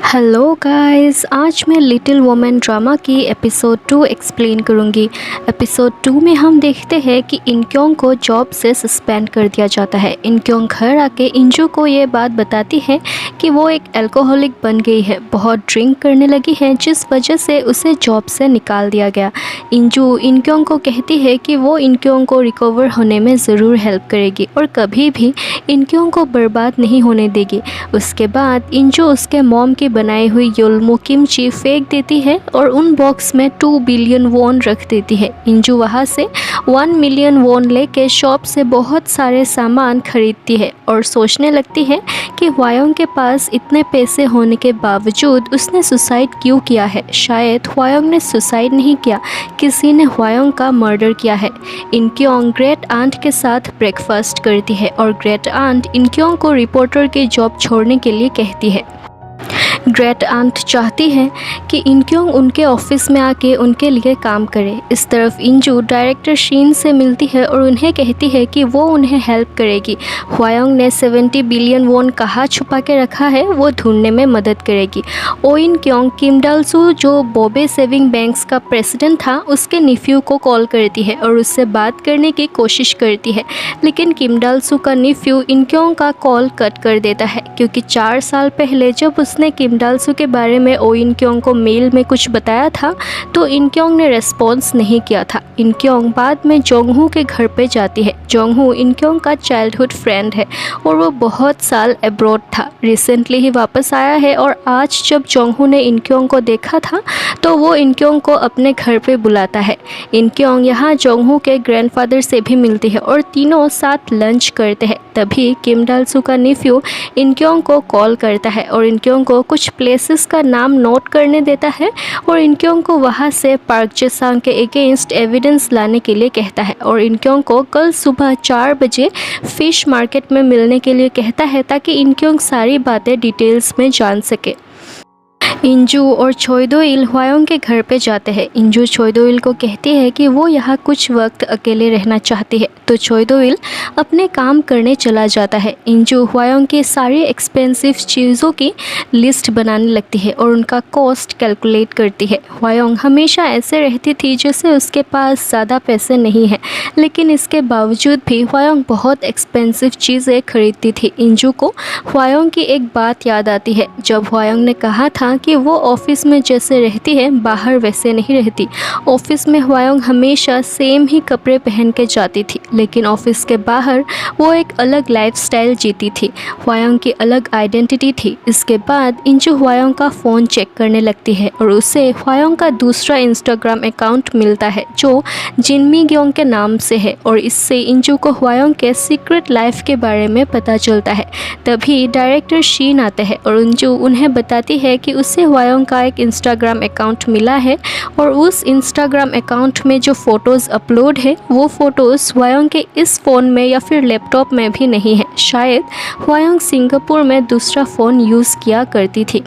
Hello guys, आज मैं little women drama की एपिसोड 2 एक्सप्लेन करूंगी। एपिसोड 2 में हम देखते हैं कि इनक्योंग को जॉब से सस्पेंड कर दिया जाता है। इनक्योंग घर आके इंजू को ये बात बताती है कि वो एक अल्कोहलिक बन गई है, बहुत ड्रिंक करने लगी है, जिस वजह से उसे जॉब से निकाल दिया गया। इंजू इनक्योंग को कहती है कि वो इनक्योंग को रिकवर होने में ज़रूर हेल्प करेगी और कभी भी इनक्योंग को बर्बाद नहीं होने देगी। उसके बाद इंजू उसके मॉम की बनाई हुई योल्मो किमची फेंक देती है और उन बॉक्स में 2 बिलियन वॉन रख देती है। इंजू वहाँ से 1 मिलियन वॉन लेके शॉप से बहुत सारे सामान खरीदती है और सोचने लगती है कि हवायोंग के पास इतने पैसे होने के बावजूद उसने सुसाइड क्यों किया है। शायद हवायोंग ने सुसाइड नहीं किया, किसी ने हवायोंग का मर्डर किया है। इनक्योंग ग्रेट आंट के साथ ब्रेकफास्ट करती है और ग्रेट आंट इनक्योंग को रिपोर्टर की जॉब छोड़ने के लिए कहती है। ग्रेट आंट चाहती है कि इनक्योंग उनके ऑफिस में आके उनके लिए काम करे। इस तरफ इंजू डायरेक्टर शीन से मिलती है और उन्हें कहती है कि वो उन्हें हेल्प करेगी। हवायोंग ने 70 बिलियन वॉन कहाँ छुपा के रखा है वो ढूंढने में मदद करेगी। ओ इनक्योंग किम डालसू, जो बॉबे सेविंग बैंक्स का प्रेसिडेंट था, उसके निफ्यू को कॉल करती है और उससे बात करने की कोशिश करती है, लेकिन किम डालसू का निफ्यू इनक्योंग का कॉल कट कर देता है क्योंकि 4 साल पहले जब उसने किम डालसू के बारे में ओ इनक्योंग को मेल में कुछ बताया था तो इनक्योंग ने रेस्पॉन्स नहीं किया था। इनक्योंग बाद में जोंगहू के घर पे जाती है। जोंगहू इनक्योंग का चाइल्डहुड फ्रेंड है और वो बहुत साल अब्रॉड था, रिसेंटली ही वापस आया है। और आज जब जोंगहू ने इनक्योंग को देखा था तो वो इनक्योंग को अपने घर पे बुलाता है। इनक्योंग यहाँ जोंगहू के ग्रैंडफादर से भी मिलती है और तीनों साथ लंच करते हैं। तभी किम डालसू का निफ्यू इनक्योंग को कॉल करता है और इनक्योंग को कुछ प्लेसेस का नाम नोट करने देता है और इनक्योंग को वहाँ से पार्क जेसांग के अगेंस्ट एविडेंस लाने के लिए कहता है और इनक्योंग को कल सुबह 4 बजे फिश मार्केट में मिलने के लिए कहता है ताकि इनक्योंग सारी बातें डिटेल्स में जान सके। इंजू और छोइदोइल हवायोंग के घर पे जाते हैं। इंजू छोइदोइल को कहती है कि वो यहाँ कुछ वक्त अकेले रहना चाहती है, तो छोइदोइल अपने काम करने चला जाता है। इंजू हवायोंग की सारी एक्सपेंसिव चीज़ों की लिस्ट बनाने लगती है और उनका कॉस्ट कैलकुलेट करती है। हवायोंग हमेशा ऐसे रहती थी जैसे उसके पास ज़्यादा पैसे नहीं हैं, लेकिन इसके बावजूद भी हवायोंग बहुत एक्सपेंसिव चीज़ें खरीदती थी। इंजू को हवायोंग की एक बात याद आती है, जब हवायोंग ने कहा था कि वो ऑफिस में जैसे रहती है बाहर वैसे नहीं रहती। ऑफिस में हवायोंग हमेशा सेम ही कपड़े पहन के जाती थी, लेकिन ऑफिस के बाहर वो एक अलग लाइफस्टाइल जीती थी। हवायोंग की अलग आइडेंटिटी थी। इसके बाद इंजू हवायोंग का फ़ोन चेक करने लगती है और उसे हवायोंग का दूसरा इंस्टाग्राम अकाउंट मिलता है जो जिनमी ग्योंग के नाम से है और इससे इंजू को हवायोंग के सीक्रेट लाइफ के बारे में पता चलता है। तभी डायरेक्टर शीन आते हैं और इंजू उन्हें बताती है कि उसे हवायोंग का एक इंस्टाग्राम अकाउंट मिला है और उस इंस्टाग्राम अकाउंट में जो फ़ोटोज़ अपलोड है वो फ़ोटोज़ हवायोंग के इस फ़ोन में या फिर लैपटॉप में भी नहीं है। शायद हवायोंग सिंगापुर में दूसरा फ़ोन यूज़ किया करती थी।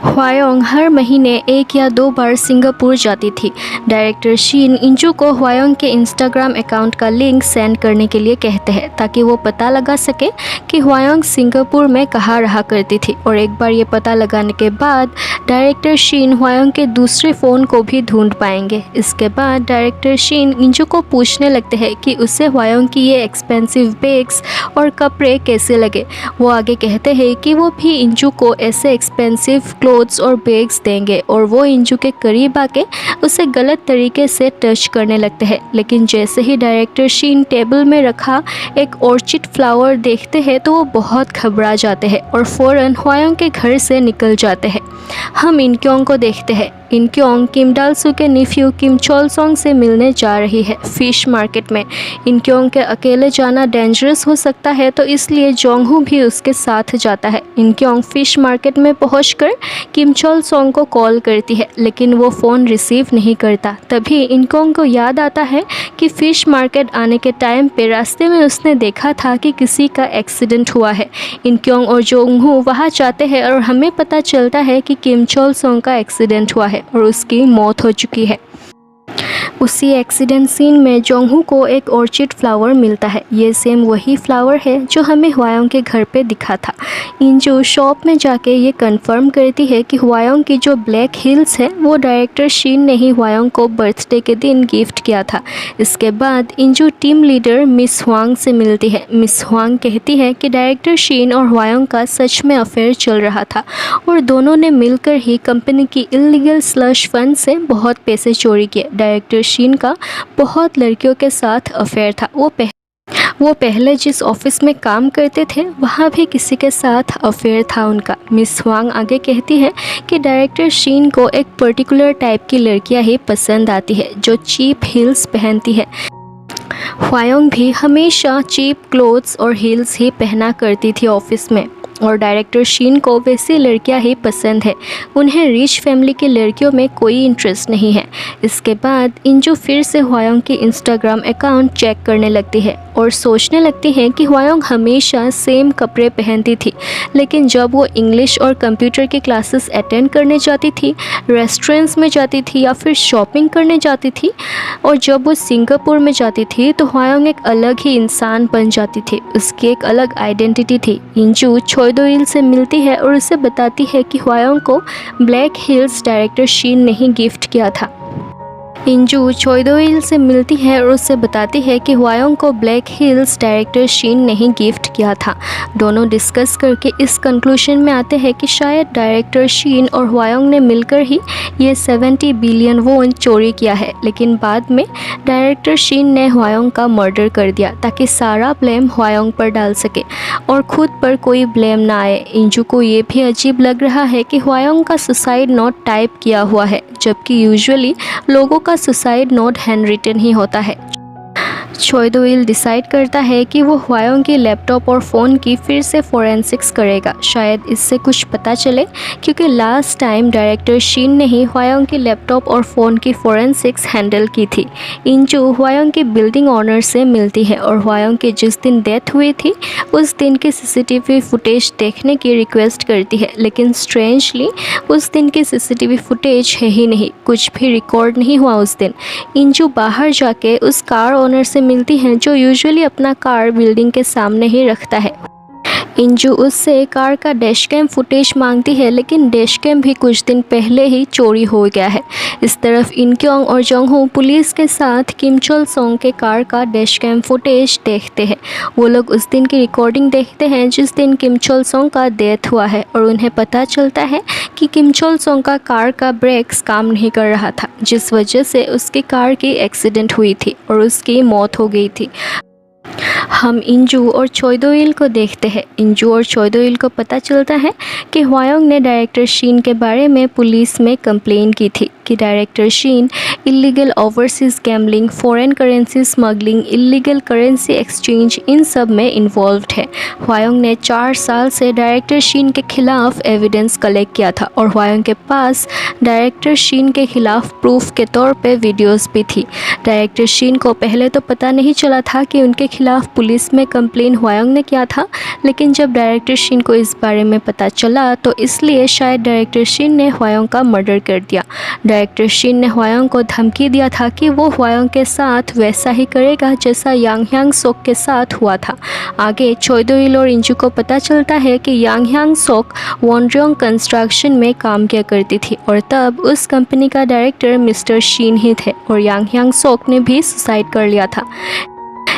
हवायोंग हर महीने 1 या 2 बार सिंगापुर जाती थी। डायरेक्टर शीन इंजू को हवायोंग के इंस्टाग्राम अकाउंट का लिंक सेंड करने के लिए कहते हैं ताकि वो पता लगा सके कि हवायोंग सिंगापुर में कहाँ रहा करती थी। और एक बार ये पता लगाने के बाद डायरेक्टर शीन हवायोंग के दूसरे फ़ोन को भी ढूंढ पाएंगे। इसके बाद डायरेक्टर शीन इंजू को पूछने लगते हैं कि उसे हवायोंग की ये एक्सपेंसिव बैग्स और कपड़े कैसे लगे। वो आगे कहते हैं कि वो भी इंजू को ऐसे एक्सपेंसिव क्लोथ्स और बैग्स देंगे और वो इंजू के करीब आके उसे गलत तरीके से टच करने लगते हैं। लेकिन जैसे ही डायरेक्टर शीन टेबल में रखा एक ऑर्चिड फ्लावर देखते हैं तो वो बहुत घबरा जाते हैं और फ़ौरन हवायोंग के घर से निकल जाते हैं। हम इनक्योंग को देखते हैं। इनक्योंग किम डालसू के निफ्यू किम चोलसोंग से मिलने जा रही है फिश मार्केट में। इनक्योंग के अकेले जाना डेंजरस हो सकता है तो इसलिए जोंगहू भी उसके साथ जाता है। इनक्योंग फिश मार्केट में पहुंचकर किम चोलसोंग को कॉल करती है, लेकिन वो फ़ोन रिसीव नहीं करता। तभी इनक्योंग को याद आता है कि फ़िश मार्केट आने के टाइम पे रास्ते में उसने देखा था कि किसी का एक्सीडेंट हुआ है। इनक्योंग और जोंगहू वहाँ जाते हैं और हमें पता चलता है कि किम चोलसोंग का एक्सीडेंट हुआ है और उसकी मौत हो चुकी है। उसी एक्सीडेंट सीन में जोंगहू को एक ऑर्चिड फ्लावर मिलता है। ये सेम वही फ्लावर है जो हमें हवायोंग के घर पे दिखा था। इंजू शॉप में जाके ये कंफर्म करती है कि हवायोंग की जो ब्लैक हील्स है वो डायरेक्टर शीन ने ही हवायोंग को बर्थडे के दिन गिफ्ट किया था। इसके बाद इंजू टीम लीडर मिस हुआंग से मिलती है। मिस हुआंग कहती है कि डायरेक्टर शीन और हवायोंग का सच में अफेयर चल रहा था और दोनों ने मिलकर ही कंपनी की इलीगल स्लश फंड से बहुत पैसे चोरी किए। डायरेक्टर शीन का बहुत लड़कियों के साथ अफेयर था। वो पहले जिस ऑफिस में काम करते थे वहाँ भी किसी के साथ अफेयर था उनका। मिस हुआंग आगे कहती है कि डायरेक्टर शीन को एक पर्टिकुलर टाइप की लड़कियाँ ही पसंद आती है जो चीप हील्स पहनती है। हवायोंग भी हमेशा चीप क्लोथ्स और हील्स ही पहना करती थी ऑफिस में और डायरेक्टर शीन को वैसी लड़कियां ही पसंद है। उन्हें रिच फैमिली की लड़कियों में कोई इंटरेस्ट नहीं है। इसके बाद इंजू फिर से हवायोंग की इंस्टाग्राम अकाउंट चेक करने लगती है और सोचने लगती है कि हवायोंग हमेशा सेम कपड़े पहनती थी, लेकिन जब वो इंग्लिश और कंप्यूटर की क्लासेस अटेंड करने जाती थी, रेस्टोरेंट्स में जाती थी या फिर शॉपिंग करने जाती थी और जब वो सिंगापुर में जाती थी तो हवायोंग एक अलग ही इंसान बन जाती थी। उसकी एक अलग आइडेंटिटी थी। इंजू चोइदोइल से मिलती है और उसे बताती है कि हवायोंग को ब्लैक हील्स डायरेक्टर शीन ने ही गिफ्ट किया था। इंजू चोइदोइल से मिलती है और उससे बताती है कि हवायोंग को ब्लैक हील्स डायरेक्टर शीन ने ही गिफ्ट किया था। दोनों डिस्कस करके इस कंक्लूजन में आते हैं कि शायद डायरेक्टर शीन और हवायोंग ने मिलकर ही ये 70 बिलियन वोन चोरी किया है, लेकिन बाद में डायरेक्टर शीन ने हवायोंग का मर्डर कर दिया ताकि सारा ब्लेम हवायोंग पर डाल सके और खुद पर कोई ब्लेम ना आए। इंजू को ये भी अजीब लग रहा है कि हवायोंग का सुसाइड नोट टाइप किया हुआ है, जबकि यूजुअली लोगों का सुसाइड नोट हैंड रिटन ही होता है। चोइदोइल डिसाइड करता है कि वो हवायोंग की लैपटॉप और फ़ोन की फिर से फोरेंसिक्स करेगा। शायद इससे कुछ पता चले, क्योंकि लास्ट टाइम डायरेक्टर शीन ने ही हवायोंग की लैपटॉप और फ़ोन की फोरेंसिक्स हैंडल की थी। इंजू हवायोंग की बिल्डिंग ऑनर से मिलती है और हवायोंग की जिस दिन डेथ हुई थी उस दिन की सीसीटीवी फुटेज देखने की रिक्वेस्ट करती है, लेकिन स्ट्रेंजली उस दिन की सीसीटीवी फुटेज है ही नहीं, कुछ भी रिकॉर्ड नहीं हुआ उस दिन। इंजू बाहर जाके उस कार ओनर से मिलती हैं जो यूजुअली अपना कार बिल्डिंग के सामने ही रखता है। इंजू उससे कार का डैश कैम फुटेज मांगती है, लेकिन डैश कैम भी कुछ दिन पहले ही चोरी हो गया है। इस तरफ इनक्योंग और जोंगहू पुलिस के साथ किम चोल सोंग के कार का डैश कैम फुटेज देखते हैं। वो लोग उस दिन की रिकॉर्डिंग देखते हैं जिस दिन किम चोल सोंग का डेथ हुआ है और उन्हें पता चलता है कि किम चोल सोंग का कार का ब्रेक्स काम नहीं कर रहा था, जिस वजह से उसकी कार की एक्सीडेंट हुई थी और उसकी मौत हो गई थी। हम इंजू और चोइदोइल को देखते हैं। इंजू और चोइदोइल को पता चलता है कि हवायोंग ने डायरेक्टर शीन के बारे में पुलिस में कंप्लेन की थी कि डायरेक्टर शीन illegal overseas gambling, foreign currency smuggling, illegal currency exchange, इन सब में इन्वॉल्व्ड है। हवायोंग ने 4 साल से डायरेक्टर शीन के खिलाफ एविडेंस कलेक्ट किया था और हवायोंग के पास डायरेक्टर शीन के खिलाफ प्रूफ के तौर पे वीडियोस भी थी। डायरेक्टर शीन को पहले तो पता नहीं चला था कि उनके खिलाफ पुलिस में कंप्लेन हवायोंग ने किया था, लेकिन जब डायरेक्टर शीन को इस बारे में पता चला तो इसलिए शायद डायरेक्टर शीन ने हवायोंग का मर्डर कर दिया। डायरेक्टर शीन ने हवायोंग को धमकी दिया था कि वो हवायोंग के साथ वैसा ही करेगा जैसा यांग ह्यांग सोक के साथ हुआ था। आगे चोइदोइल और इंजू को पता चलता है कि यांग ह्यांग सोक वॉन्ड्रोंग कंस्ट्रक्शन में काम किया करती थी और तब उस कंपनी का डायरेक्टर मिस्टर शीन ही थे और यांग ह्यांग सोक ने भी सुसाइड कर लिया था।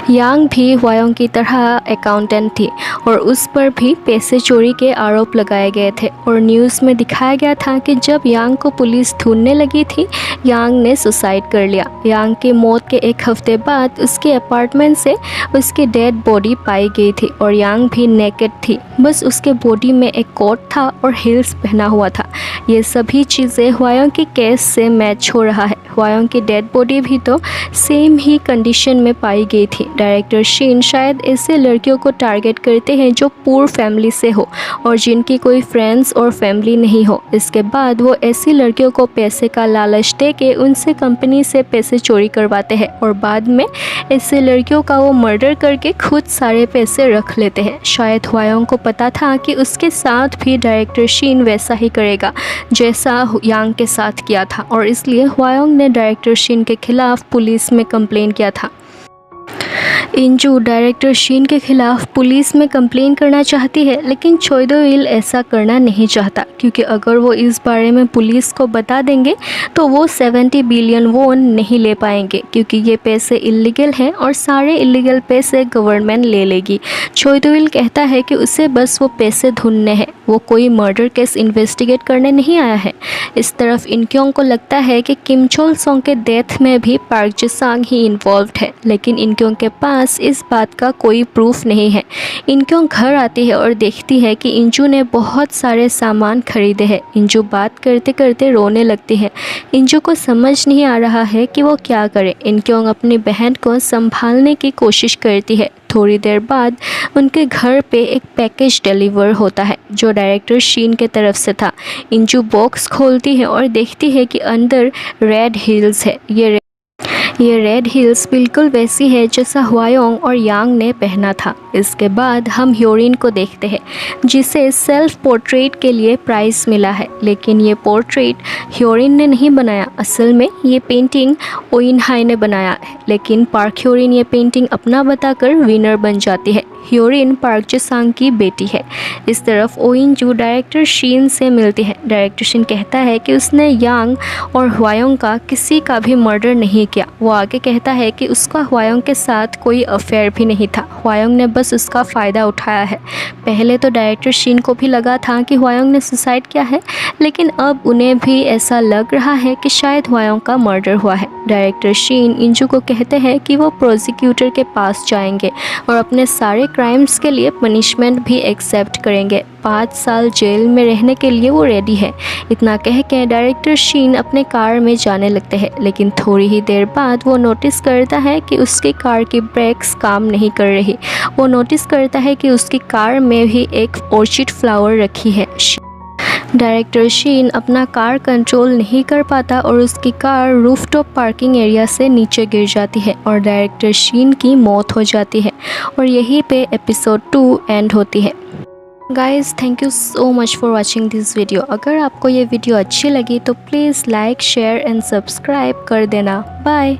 यांग भी हवायोंग की तरह अकाउंटेंट थी और उस पर भी पैसे चोरी के आरोप लगाए गए थे और न्यूज़ में दिखाया गया था कि जब यांग को पुलिस ढूंढने लगी थी, यांग ने सुसाइड कर लिया। यांग की मौत के 1 हफ्ते बाद उसके अपार्टमेंट से उसकी डेड बॉडी पाई गई थी और यांग भी नेकेड थी, बस उसके बॉडी में एक कोट था और हील्स पहना हुआ था। ये सभी चीज़ें हवायोंग के केस से मैच हो रहा है। हवायोंग की डेड बॉडी भी तो सेम ही कंडीशन में पाई गई थी। डायरेक्टर शीन शायद ऐसे लड़कियों को टारगेट करते हैं जो पुअर फैमिली से हो और जिनकी कोई फ्रेंड्स और फैमिली नहीं हो। इसके बाद वो ऐसी लड़कियों को पैसे का लालच दे के उनसे कंपनी से पैसे चोरी करवाते हैं और बाद में ऐसे लड़कियों का वो मर्डर करके खुद सारे पैसे रख लेते हैं। शायद हवायोंग को पता था कि उसके साथ भी डायरेक्टर शीन वैसा ही करेगा जैसा यांग के साथ किया था और इसलिए हवायोंग ने डायरेक्टर शिन के खिलाफ पुलिस में कंप्लेन किया था। इंजू डायरेक्टर शिन के खिलाफ पुलिस में कंप्लेन करना चाहती है, लेकिन चोई दो इल ऐसा करना नहीं चाहता, क्योंकि अगर वो इस बारे में पुलिस को बता देंगे तो वो 70 बिलियन वोन नहीं ले पाएंगे, क्योंकि ये पैसे इलीगल हैं और सारे इलीगल पैसे गवर्नमेंट ले लेगी। चोई दो इल कहता है कि उसे बस वो पैसे ढूंढने हैं, वो कोई मर्डर केस इन्वेस्टिगेट करने नहीं आया है। इस तरफ इनक्योंग को लगता है कि किम चोल सोंग के डेथ में भी पार्क जी सांग ही इन्वॉल्व्ड है, लेकिन इनक्योंग के पास इस बात का कोई प्रूफ नहीं है। इनक्योंग घर आती है और देखती है कि इंजू ने बहुत सारे सामान खरीदे हैं। इंजू बात करते करते रोने लगती है। इंजू को समझ नहीं आ रहा है कि वो क्या करे। इनक्योंग अपनी बहन को संभालने की कोशिश करती है। थोड़ी देर बाद उनके घर पे एक पैकेज डिलीवर होता है जो डायरेक्टर शीन के तरफ से था। इंजू बॉक्स खोलती है और देखती है कि अंदर रेड हिल्स है। ये रेड हिल्स बिल्कुल वैसी है जैसा हुआयोंग और यांग ने पहना था। इसके बाद हम ह्योरिन को देखते हैं, जिसे सेल्फ पोर्ट्रेट के लिए प्राइज़ मिला है, लेकिन ये पोर्ट्रेट ह्योरिन ने नहीं बनाया। असल में ये पेंटिंग ओइन हाई ने बनाया है, लेकिन पार्क ह्योरिन ये पेंटिंग अपना बताकर विनर बन जाती है। ह्योरिन पार्क जी सांग की बेटी है। इस तरफ ओइन जू डायरेक्टर शीन से मिलती है। डायरेक्टर शीन कहता है कि उसने यांग और हुआयोंग का किसी का भी मर्डर नहीं किया। वो आगे कहता है कि उसका हुआयोंग के साथ कोई अफेयर भी नहीं था, हुआयोंग ने बस उसका फ़ायदा उठाया है। पहले तो डायरेक्टर शीन को भी लगा था कि हुआयोंग ने सुसाइड किया है, लेकिन अब उन्हें भी ऐसा लग रहा है कि शायद हुआयोंग का मर्डर हुआ है। डायरेक्टर शीन इंजू को कहते हैं कि वो प्रोसिक्यूटर के पास जाएंगे और अपने सारे क्राइम्स के लिए पनिशमेंट भी एक्सेप्ट करेंगे। 5 साल जेल में रहने के लिए वो रेडी है। इतना कह के डायरेक्टर शीन अपने कार में जाने लगते हैं, लेकिन थोड़ी ही देर बाद वो नोटिस करता है कि उसकी कार की ब्रेक्स काम नहीं कर रही। वो नोटिस करता है कि उसकी कार में भी एक ऑर्चिड फ्लावर रखी है। डायरेक्टर शीन अपना कार कंट्रोल नहीं कर पाता और उसकी कार रूफटॉप पार्किंग एरिया से नीचे गिर जाती है और डायरेक्टर शीन की मौत हो जाती है और यहीं पे एपिसोड 2 एंड होती है। Guys, thank you so much for watching this video. अगर आपको ये वीडियो अच्छी लगी तो please like, share and subscribe कर देना। बाय।